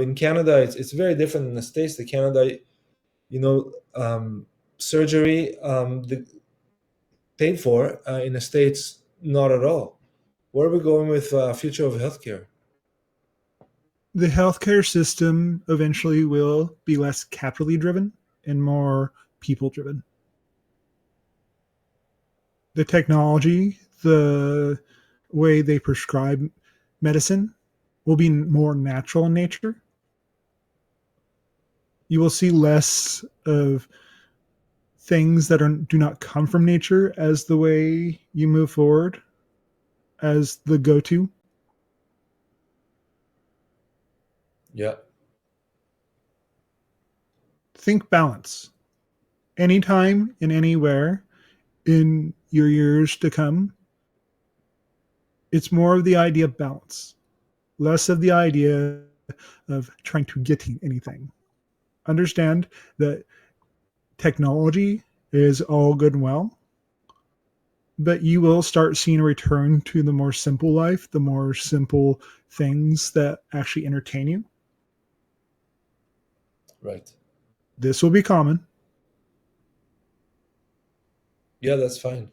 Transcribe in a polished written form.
in Canada, it's very different in the States. The Canada, surgery, paid for. In the States, not at all. Where are we going with future of healthcare? The healthcare system eventually will be less capitally driven and more people driven. The technology, the way they prescribe medicine will be more natural in nature. You will see less of things that do not come from nature as the way you move forward as the go-to. Yeah. Think balance. Anytime and anywhere in your years to come, it's more of the idea of balance, less of the idea of trying to get anything. Understand that technology is all good and well, but you will start seeing a return to the more simple life, the more simple things that actually entertain you. Right. This will be common. Yeah, that's fine.